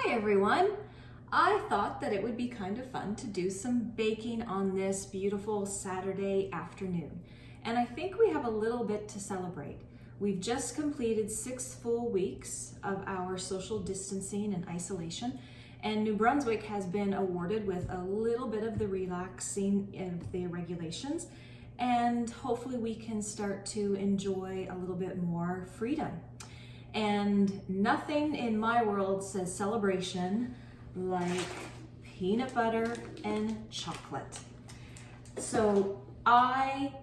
Hi everyone! I thought that it would be kind of fun to do some baking on this beautiful Saturday afternoon. And I think we have a little bit to celebrate. We've just completed 6 full weeks of our social distancing and isolation, and New Brunswick has been awarded with a little bit of the relaxing of the regulations, and hopefully we can start to enjoy a little bit more freedom. And nothing in my world says celebration like peanut butter and chocolate. So I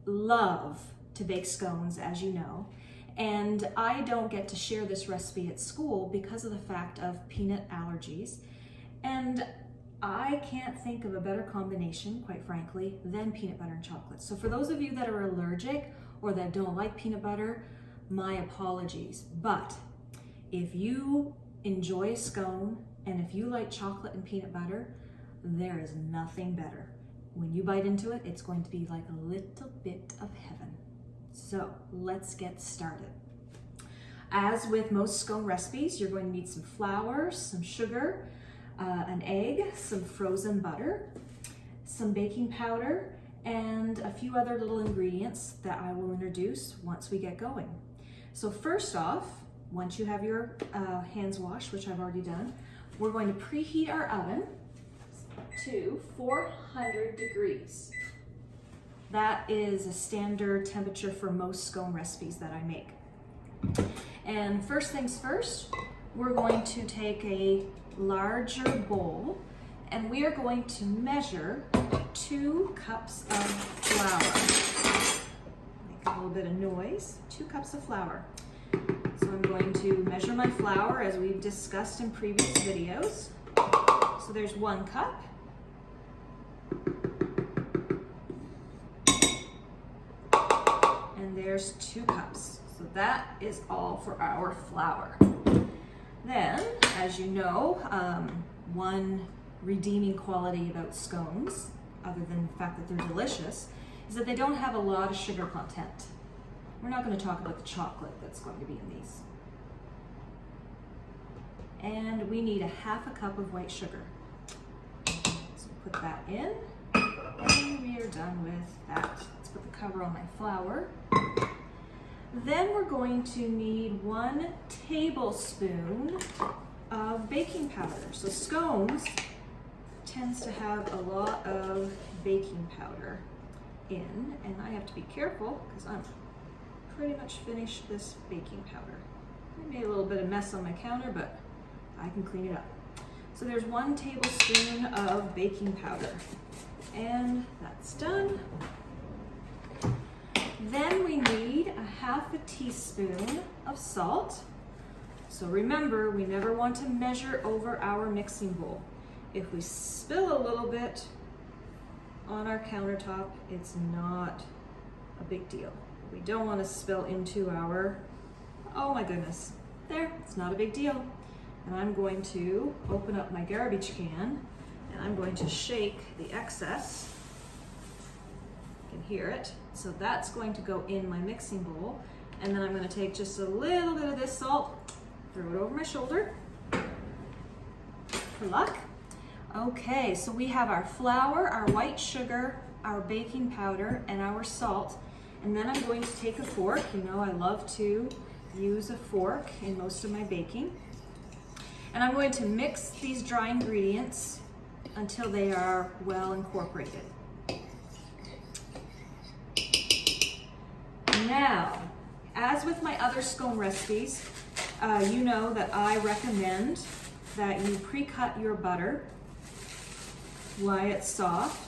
love to bake scones, as you know, and I don't get to share this recipe at school because of the fact of peanut allergies. And I can't think of a better combination, quite frankly, than peanut butter and chocolate. So for those of you that are allergic or that don't like peanut butter, my apologies. But if you enjoy a scone and if you like chocolate and peanut butter, there is nothing better. When you bite into it, it's going to be like a little bit of heaven. So let's get started. As with most scone recipes, you're going to need some flour, some sugar, an egg, some frozen butter, some baking powder, and a few other little ingredients that I will introduce once we get going. So first off, once you have your hands washed, which I've already done, we're going to preheat our oven to 400 degrees. That is a standard temperature for most scone recipes that I make. And first things first, we're going to take a larger bowl and we are going to measure 2 cups of flour. Make a little bit of noise. 2 cups of flour. So I'm going to measure my flour as we've discussed in previous videos. So there's 1 cup. And there's 2 cups. So that is all for our flour. Then, as you know, one redeeming quality about scones, other than the fact that they're delicious, is that they don't have a lot of sugar content. We're not going to talk about the chocolate that's going to be in these. And we need 1/2 cup of white sugar. So put that in, and we are done with that. Let's put the cover on my flour. Then we're going to need 1 tablespoon of baking powder. So scones tends to have a lot of baking powder in, and I have to be careful because I'm pretty much finished this baking powder. I made a little bit of mess on my counter, but I can clean it up. So there's 1 tablespoon of baking powder, and that's done. Then we need 1/2 teaspoon of salt. So remember, we never want to measure over our mixing bowl. If we spill a little bit on our countertop, it's not a big deal. We don't want to spill into our, oh my goodness, there, it's not a big deal. And I'm going to open up my garbage can and I'm going to shake the excess. You can hear it. So that's going to go in my mixing bowl. And then I'm going to take just a little bit of this salt, throw it over my shoulder for luck. Okay, so we have our flour, our white sugar, our baking powder, and our salt. And then I'm going to take a fork. You know, I love to use a fork in most of my baking. And I'm going to mix these dry ingredients until they are well incorporated. Now, as with my other scone recipes, you know that I recommend that you pre-cut your butter while it's soft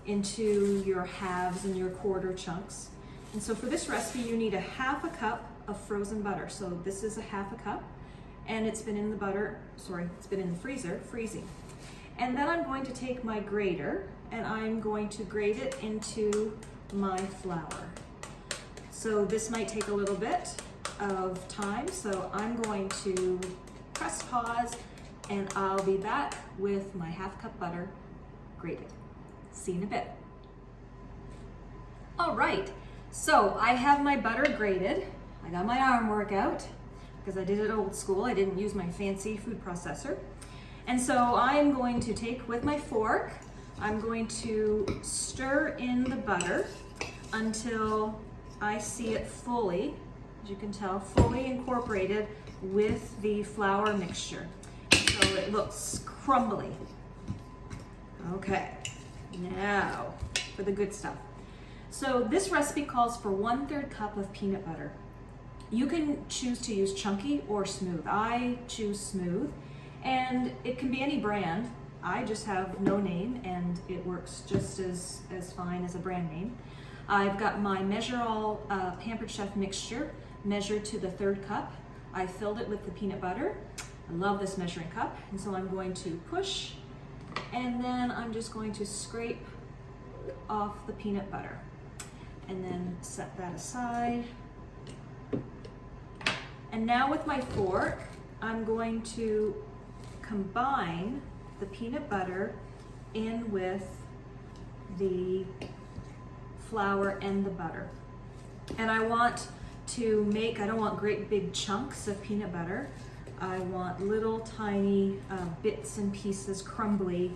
into your halves and your quarter chunks. And so for this recipe, you need 1/2 cup of frozen butter. So this is 1/2 cup, and it's been in the freezer, freezing. And then I'm going to take my grater, and I'm going to grate it into my flour. So this might take a little bit of time, so I'm going to press pause, and I'll be back with my 1/2 cup butter grated. See you in a bit. All right, so I have my butter grated. I got my arm workout. because I did it old school. I didn't use my fancy food processor. And so I'm going to take with my fork, I'm going to stir in the butter until I see it fully, as you can tell, fully incorporated with the flour mixture. So it looks crumbly. Okay, now for the good stuff. So this recipe calls for 1/3 cup of peanut butter. You can choose to use chunky or smooth. I choose smooth, and it can be any brand. I just have no name, and it works just as fine as a brand name. I've got my Measure All Pampered Chef mixture measured to the 1/3 cup. I filled it with the peanut butter. I love this measuring cup, and so I'm going to push, and then I'm just going to scrape off the peanut butter, and then set that aside. And now with my fork, I'm going to combine the peanut butter in with the flour and the butter. And I want to make, I don't want great big chunks of peanut butter. I want little tiny bits and pieces, crumbly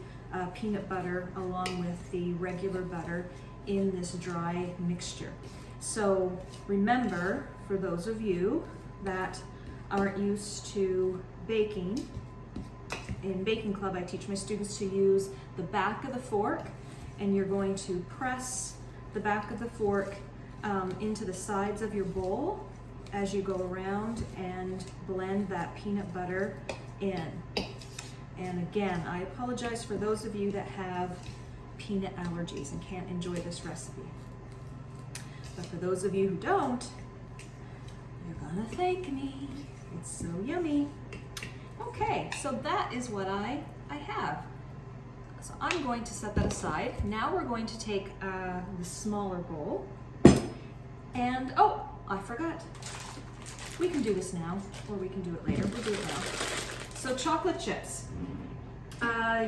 peanut butter along with the regular butter in this dry mixture. So remember, for those of you that aren't used to baking, in Baking Club I teach my students to use the back of the fork, and you're going to press the back of the fork into the sides of your bowl as you go around and blend that peanut butter in. And again, I apologize for those of you that have peanut allergies and can't enjoy this recipe. But for those of you who don't, you're gonna thank me. It's so yummy. Okay, so that is what I have. So I'm going to set that aside. Now we're going to take the smaller bowl. And, oh, I forgot. We can do this now, or we can do it later. We'll do it now. So chocolate chips.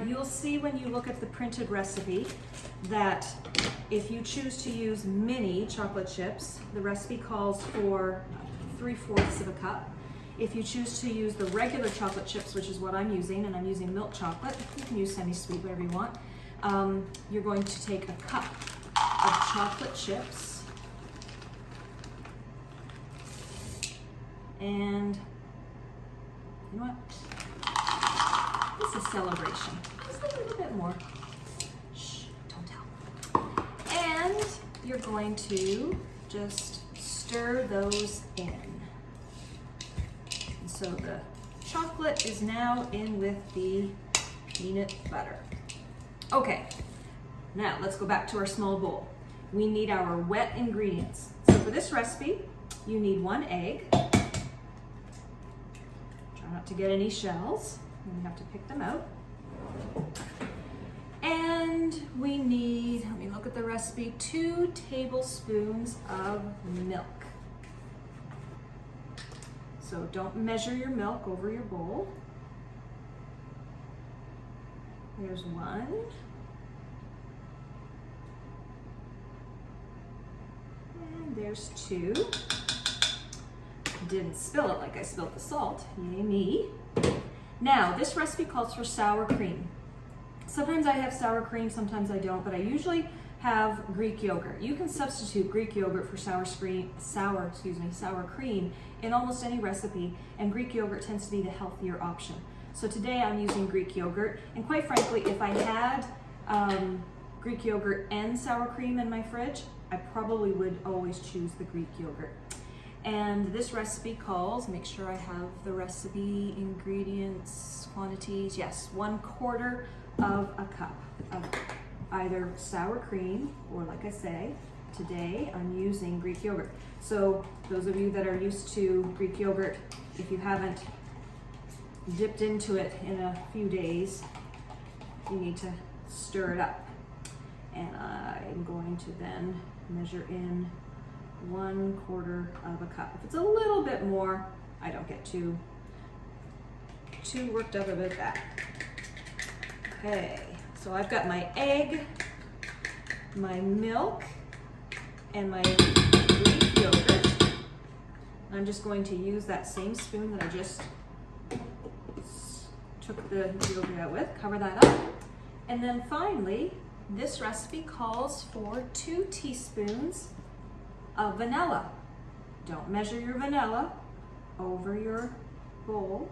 You'll see when you look at the printed recipe that if you choose to use mini chocolate chips, the recipe calls for 3/4 of a cup. If you choose to use the regular chocolate chips, which is what I'm using, and I'm using milk chocolate, you can use semi-sweet, whatever you want, you're going to take a cup of chocolate chips, and you know what? This is celebration. Just a little bit more. Shh, don't tell. And you're going to just stir those in. So the chocolate is now in with the peanut butter. Okay, now let's go back to our small bowl. We need our wet ingredients. So for this recipe, you need 1 egg. Try not to get any shells. You have to pick them out. And we need, let me look at the recipe, 2 tablespoons of milk. So don't measure your milk over your bowl. There's 1. And there's 2. Didn't spill it like I spilled the salt, yay me. Now, this recipe calls for sour cream. Sometimes I have sour cream, sometimes I don't, but I usually have Greek yogurt. You can substitute Greek yogurt for sour cream in almost any recipe, and Greek yogurt tends to be the healthier option. So today I'm using Greek yogurt, and quite frankly, if I had Greek yogurt and sour cream in my fridge, I probably would always choose the Greek yogurt. And this recipe calls, make sure I have the recipe, ingredients, quantities, yes, 1/4 of a cup of either sour cream, or like I say, today I'm using Greek yogurt. So those of you that are used to Greek yogurt, if you haven't dipped into it in a few days, you need to stir it up. And I'm going to then measure in 1/4 of a cup. If it's a little bit more, I don't get too worked up about that. Okay, so I've got my egg, my milk, and my Greek yogurt. I'm just going to use that same spoon that I just took the yogurt out with, cover that up. And then finally, this recipe calls for 2 teaspoons of vanilla. Don't measure your vanilla over your bowl.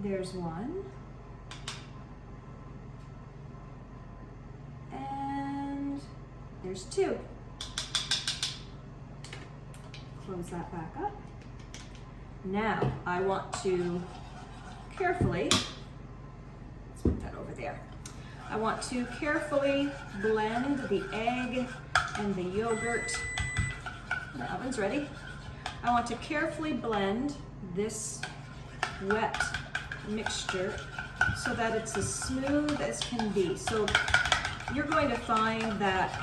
There's 1. And there's 2. Close that back up. Now I want to carefully, let's put that over there. I want to carefully blend the egg and the yogurt. The oven's ready. I want to carefully blend this wet mixture so that it's as smooth as can be. So you're going to find that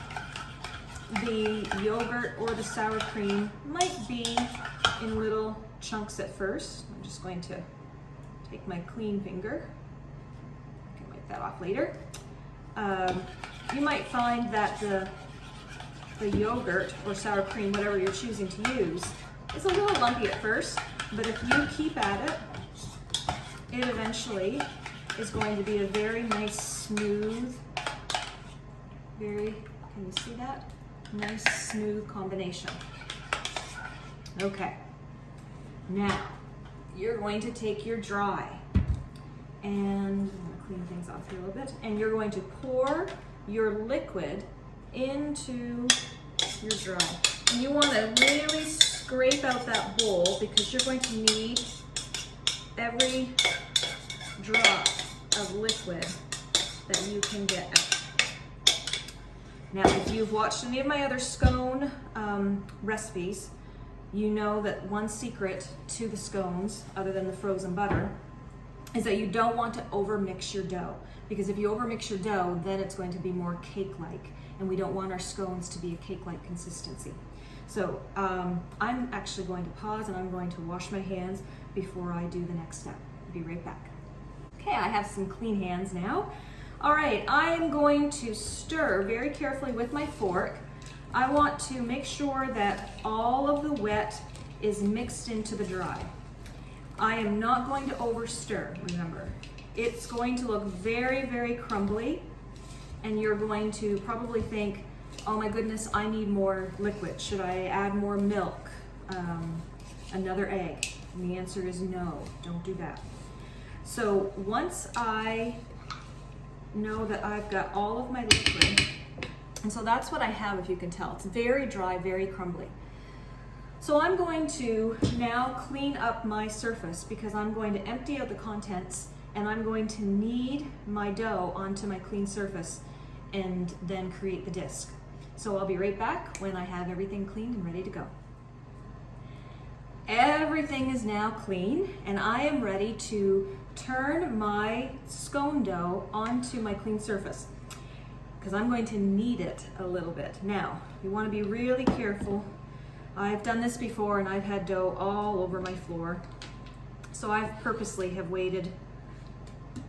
the yogurt or the sour cream might be in little chunks at first. I'm just going to take my clean finger. I can wipe that off later. You might find that the yogurt or sour cream, whatever you're choosing to use, is a little lumpy at first, but if you keep at it, it eventually is going to be a very nice, smooth, can you see that? Nice, smooth combination. Okay, now you're going to take your dry, and I'm going to clean things off here a little bit, and you're going to pour your liquid into your dry. And you want to really scrape out that bowl because you're going to need every drop of liquid that you can get out. Now, if you've watched any of my other scone recipes, you know that one secret to the scones, other than the frozen butter, is that you don't want to overmix your dough. Because if you overmix your dough, then it's going to be more cake-like, and we don't want our scones to be a cake-like consistency. So I'm actually going to pause and I'm going to wash my hands before I do the next step. I'll be right back. Okay, I have some clean hands now. All right, I am going to stir very carefully with my fork. I want to make sure that all of the wet is mixed into the dry. I am not going to over stir, remember. It's going to look very, very crumbly, and you're going to probably think, oh my goodness, I need more liquid. Should I add more milk? Another egg? And the answer is no, don't do that. So once I know that I've got all of my liquid, and so that's what I have, if you can tell. It's very dry, very crumbly. So I'm going to now clean up my surface because I'm going to empty out the contents and I'm going to knead my dough onto my clean surface and then create the disc. So I'll be right back when I have everything cleaned and ready to go. Everything is now clean and I am ready to turn my scone dough onto my clean surface because I'm going to knead it a little bit. Now, you want to be really careful. I've done this before and I've had dough all over my floor. So I've purposely have waited.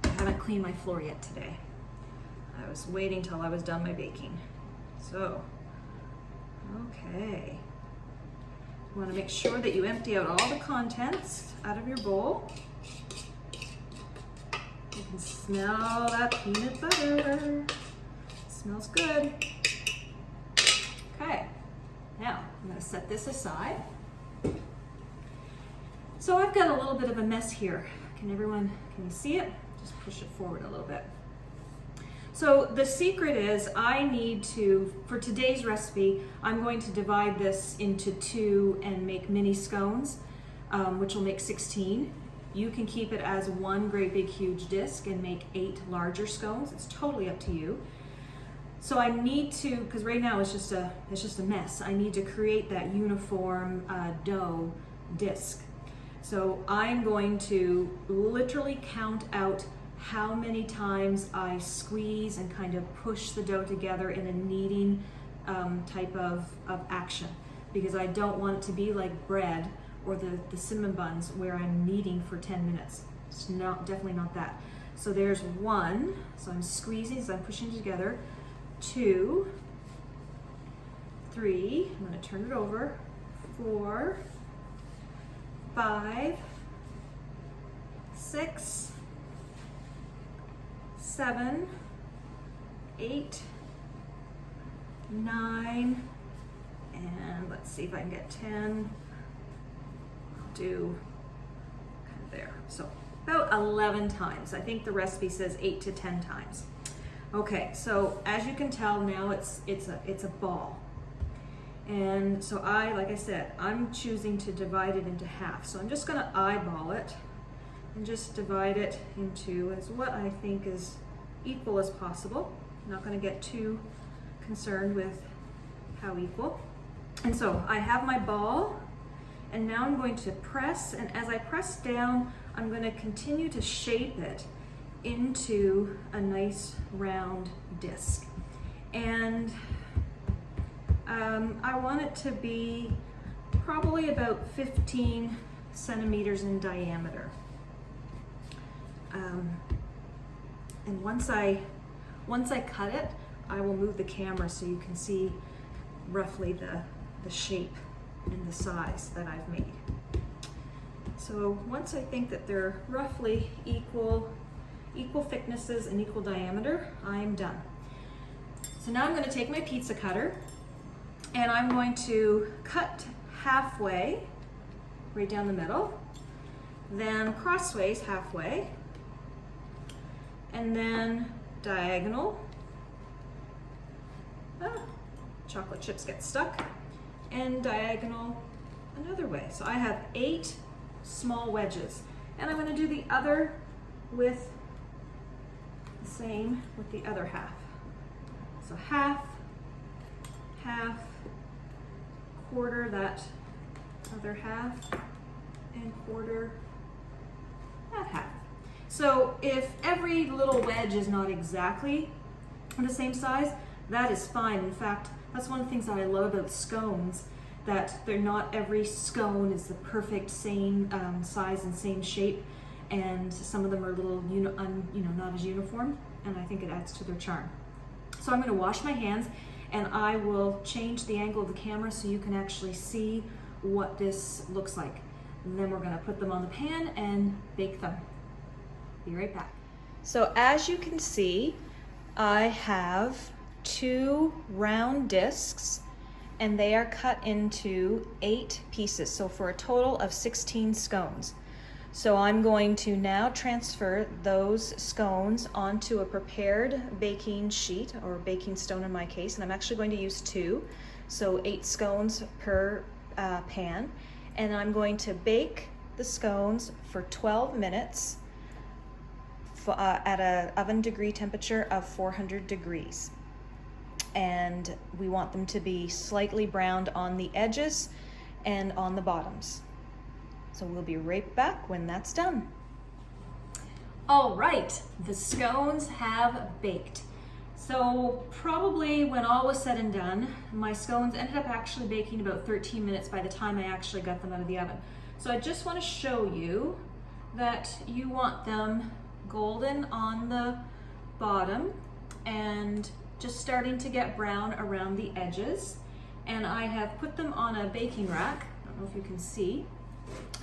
I haven't cleaned my floor yet today. I was waiting till I was done my baking. So, okay. You want to make sure that you empty out all the contents out of your bowl. You can smell that peanut butter. Smells good. Okay, now I'm going to set this aside. So I've got a little bit of a mess here. Can you see it? Just push it forward a little bit. So the secret is for today's recipe, I'm going to divide this into 2 and make mini scones, which will make 16. You can keep it as 1 great big huge disc and make 8 larger scones. It's totally up to you. So I need to, because right now it's just a mess. I need to create that uniform dough disc. So I'm going to literally count out how many times I squeeze and kind of push the dough together in a kneading type of action, because I don't want it to be like bread or the cinnamon buns where I'm kneading for 10 minutes. It's definitely not that. So there's 1, so I'm squeezing as I'm pushing it together. 2, 3, I'm going to turn it over. 4, 5, 6, 7, 8, 9, and let's see if I can get 10. I'll do kind of there. So about 11 times. I think the recipe says 8 to 10 times. Okay, so as you can tell now it's a ball. And so like I said, I'm choosing to divide it into half. So I'm just gonna eyeball it and just divide it into as what I think is equal as possible. I'm not gonna get too concerned with how equal. And so I have my ball, and now I'm going to press, and as I press down, I'm gonna continue to shape it into a nice round disc. And I want it to be probably about 15 centimeters in diameter. And once I cut it, I will move the camera so you can see roughly the shape and the size that I've made. So once I think that they're roughly equal thicknesses and equal diameter, I'm done. So now I'm going to take my pizza cutter and I'm going to cut halfway, right down the middle, then crossways halfway, and then diagonal. Chocolate chips get stuck, and diagonal another way. So I have 8 small wedges, and I'm going to do the other with the same with the other half. So half, half, quarter that other half, and quarter that half. So if every little wedge is not exactly the same size, that is fine. In fact, that's one of the things that I love about scones, that they're not every scone is the perfect same size and same shape, and some of them are a little not as uniform, and I think it adds to their charm. So I'm going to wash my hands, and I will change the angle of the camera so you can actually see what this looks like. And then we're going to put them on the pan and bake them. Be right back. So as you can see, I have 2 round discs, and they are cut into 8 pieces, so for a total of 16 scones. So I'm going to now transfer those scones onto a prepared baking sheet, or baking stone in my case, and I'm actually going to use 2, so 8 scones per pan, and I'm going to bake the scones for 12 minutes at an oven degree temperature of 400 degrees. And we want them to be slightly browned on the edges and on the bottoms. So we'll be right back when that's done. All right, the scones have baked. So probably when all was said and done, my scones ended up actually baking about 13 minutes by the time I actually got them out of the oven. So I just want to show you that you want them golden on the bottom and just starting to get brown around the edges. And I have put them on a baking rack. I don't know if you can see.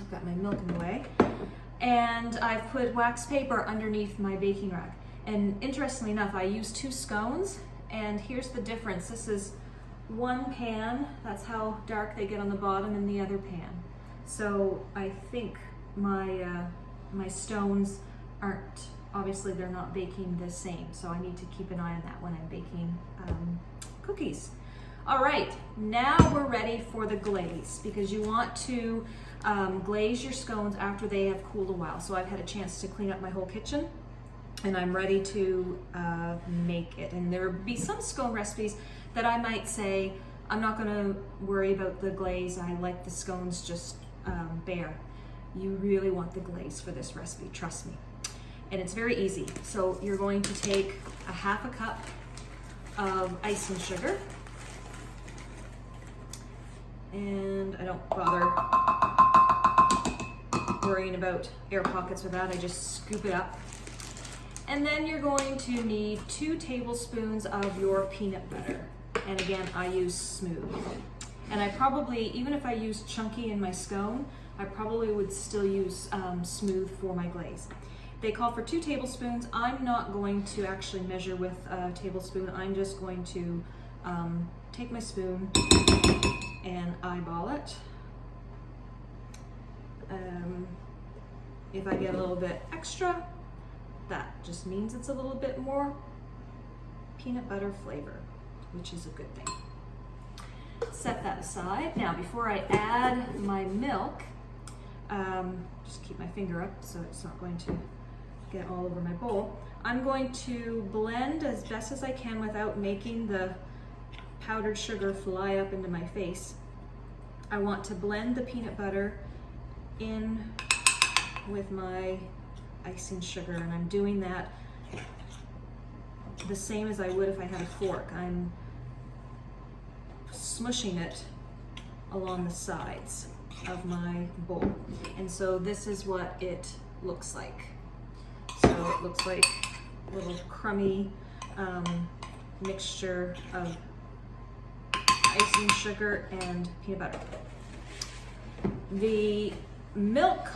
I've got my milk in the way. And I've put wax paper underneath my baking rack. And interestingly enough, I used 2 scones, and here's the difference. This is one pan, that's how dark they get on the bottom, and the other pan. So I think my stones aren't, obviously they're not baking the same, so I need to keep an eye on that when I'm baking cookies. All right, now we're ready for the glaze, because you want to glaze your scones after they have cooled a while. So I've had a chance to clean up my whole kitchen, and I'm ready to make it. And there will be some scone recipes that I might say, I'm not gonna worry about the glaze, I like the scones just bare. You really want the glaze for this recipe, trust me. And it's very easy. So you're going to take a 1/2 cup of icing sugar, and I don't bother worrying about air pockets with that, I just scoop it up. And then you're going to need 2 tablespoons of your peanut butter. And again, I use smooth. And I probably, even if I use chunky in my scone, I probably would still use smooth for my glaze. They call for 2 tablespoons. I'm not going to actually measure with a tablespoon. I'm just going to take my spoon and eyeball it. If I get a little bit extra, that just means it's a little bit more peanut butter flavor, which is a good thing. Set that aside. Now, before I add my milk, just keep my finger up so it's not going to get all over my bowl. I'm going to blend as best as I can without making the powdered sugar fly up into my face. I want to blend the peanut butter in with my icing sugar, and I'm doing that the same as I would if I had a fork. I'm smushing it along the sides of my bowl. And so this is what it looks like. So it looks like a little crummy mixture of icing sugar and peanut butter. The milk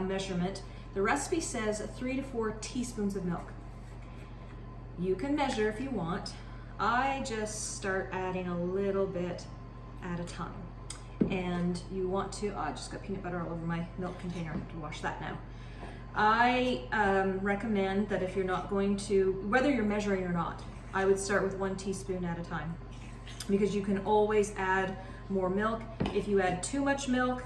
measurement, the recipe says 3 to 4 teaspoons of milk. You can measure if you want. I just start adding a little bit at a time. And you want to, oh, I just got peanut butter all over my milk container. I have to wash that now. I recommend that if you're not going to, whether you're measuring or not, I would start with 1 teaspoon at a time, because you can always add more milk. If you add too much milk,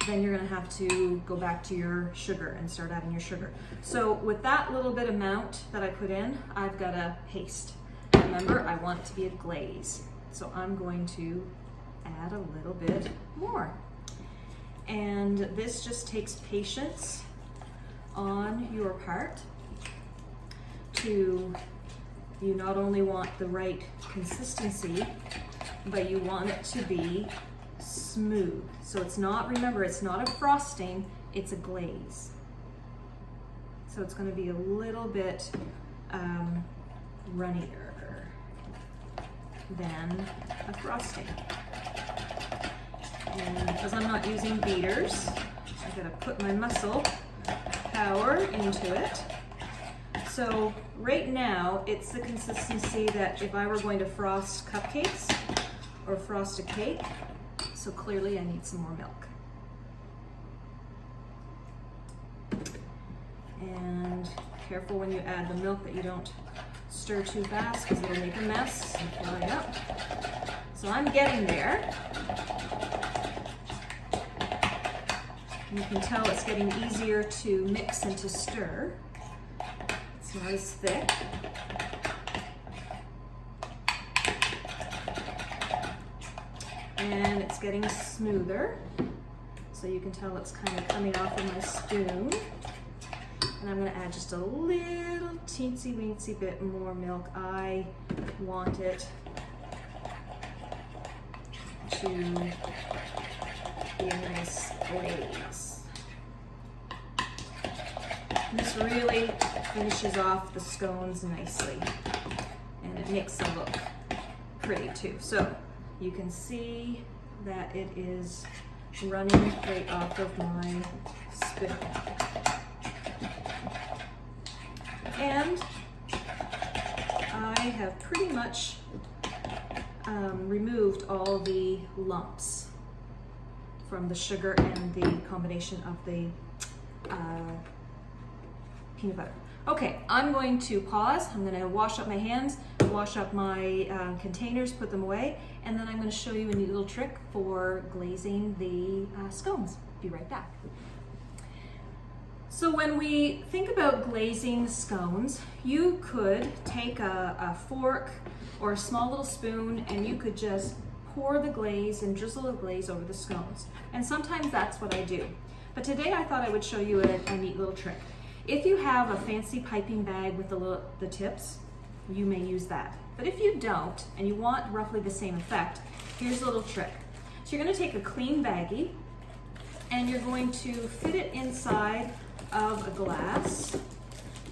then you're gonna have to go back to your sugar and start adding your sugar. So with that little bit amount that I put in, I've got to haste. Remember, I want it to be a glaze. So I'm going to add a little bit more. And this just takes patience on your part. You not only want the right consistency, but you want it to be smooth. So it's not, remember, it's not a frosting, it's a glaze. So it's going to be a little bit runnier than a frosting. And because I'm not using beaters, I've got to put my muscle power into it. So right now, it's the consistency that if I were going to frost cupcakes or frost a cake, so clearly I need some more milk. And careful when you add the milk that you don't stir too fast, because it'll make a mess and fly up. So I'm getting there. You can tell it's getting easier to mix and to stir. It's not as thick. And it's getting smoother. So you can tell it's kind of coming off of my spoon. And I'm going to add just a little teensy weensy bit more milk. I want it to be a nice glaze. And this really finishes off the scones nicely, and it makes them look pretty too. So you can see that it is running right off of my spoon. And I have pretty much removed all the lumps from the sugar and the combination of the peanut butter. Okay, I'm going to pause. I'm going to wash up my hands, wash up my containers, put them away, and then I'm going to show you a neat little trick for glazing the scones. Be right back. So when we think about glazing scones, you could take a fork or a small little spoon and you could just pour the glaze and drizzle the glaze over the scones. And sometimes that's what I do. But today I thought I would show you a neat little trick. If you have a fancy piping bag with the tips, you may use that. But if you don't, and you want roughly the same effect, here's a little trick. So you're gonna take a clean baggie and you're going to fit it inside of a glass.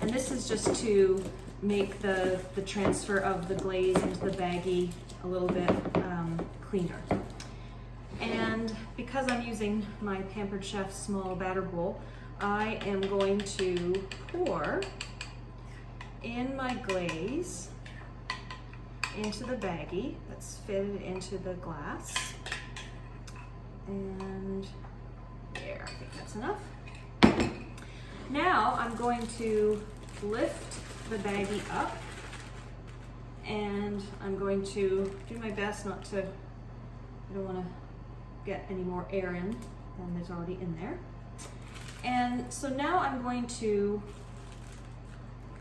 And this is just to make the transfer of the glaze into the baggie a little bit cleaner. And because I'm using my Pampered Chef small batter bowl, I am going to pour in my glaze into the baggie that's fitted into the glass. And there, I think that's enough. Now I'm going to lift the baggie up, and I'm going to do my best not to, I don't want to get any more air in than there's already in there. And so now I'm going to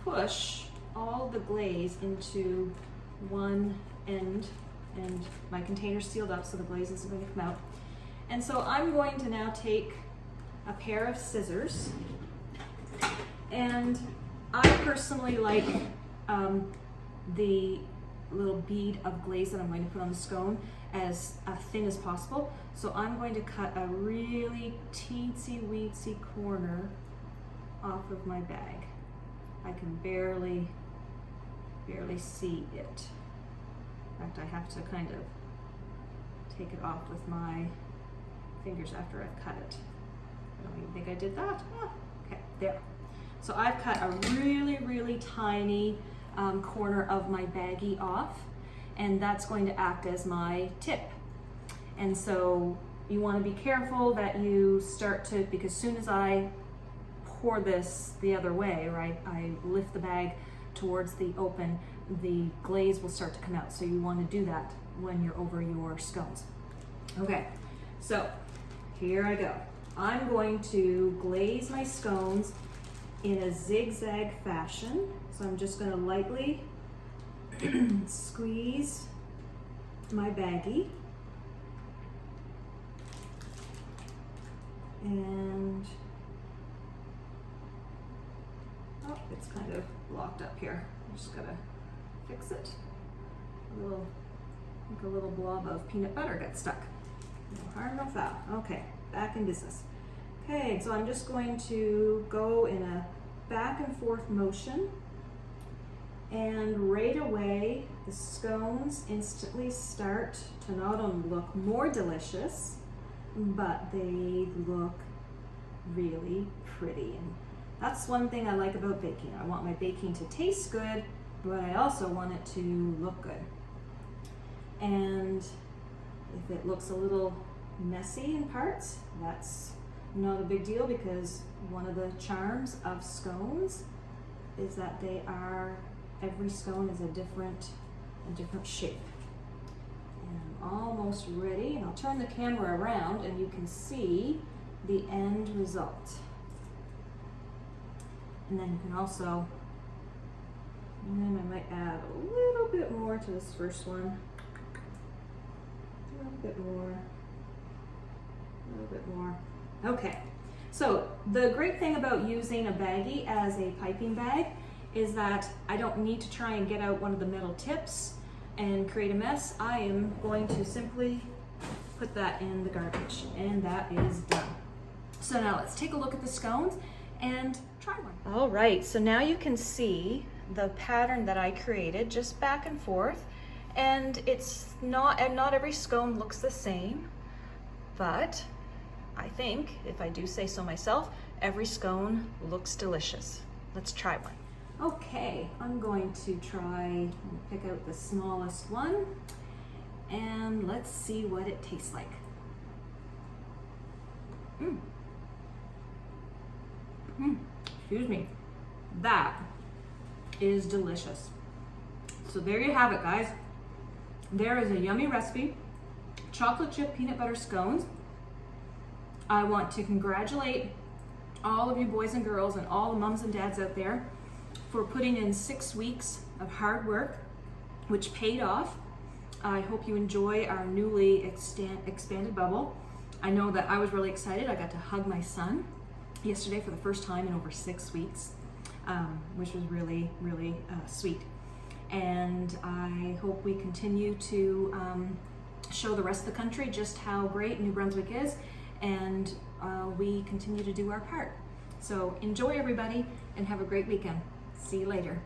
push all the glaze into one end, and my container's sealed up so the glaze isn't going to come out. And so I'm going to now take a pair of scissors, and I personally like the little bead of glaze that I'm going to put on the scone as thin as possible. So I'm going to cut a really teensy-weensy corner off of my bag. I can barely see it. In fact, I have to kind of take it off with my fingers after I've cut it. I don't even think I did that. Oh, okay, there. So I've cut a really tiny corner of my baggie off, and that's going to act as my tip. And so you want to be careful that you start to, because as soon as I pour this the other way, right, I lift the bag towards the open, the glaze will start to come out. So you want to do that when you're over your scones. Okay, so here I go. I'm going to glaze my scones in a zigzag fashion. So I'm just going to lightly squeeze my baggie, and oh, it's kind of locked up here. I'm just gonna fix it. A little blob of peanut butter got stuck. No harm, no foul. Okay, back in business. Okay, so I'm just going to go in a back and forth motion, and right away the scones instantly start to not only look more delicious, but they look really pretty. And that's one thing I like about baking. I want my baking to taste good, but I also want it to look good. And if it looks a little messy in parts, that's not a big deal, because one of the charms of scones is that every scone is a different shape. And I'm almost ready, and I'll turn the camera around and you can see the end result. And then you can also, and I might add a little bit more to this first one. A little bit more. Okay, so the great thing about using a baggie as a piping bag is that I don't need to try and get out one of the metal tips and create a mess. I am going to simply put that in the garbage, and that is done. So now let's take a look at the scones and try one. All right, so now you can see the pattern that I created, just back and forth, and not every scone looks the same, but I think, if I do say so myself, every scone looks delicious. Let's try one. Okay, I'm going to try and pick out the smallest one, and let's see what it tastes like. Excuse me. That is delicious. So there you have it, guys. There is a yummy recipe, chocolate chip peanut butter scones. I want to congratulate all of you boys and girls and all the moms and dads out there for putting in 6 weeks of hard work, which paid off. I hope you enjoy our newly expanded bubble. I know that I was really excited. I got to hug my son yesterday for the first time in over 6 weeks, which was really sweet. And I hope we continue to show the rest of the country just how great New Brunswick is, and we continue to do our part. So enjoy, everybody, and have a great weekend. See you later.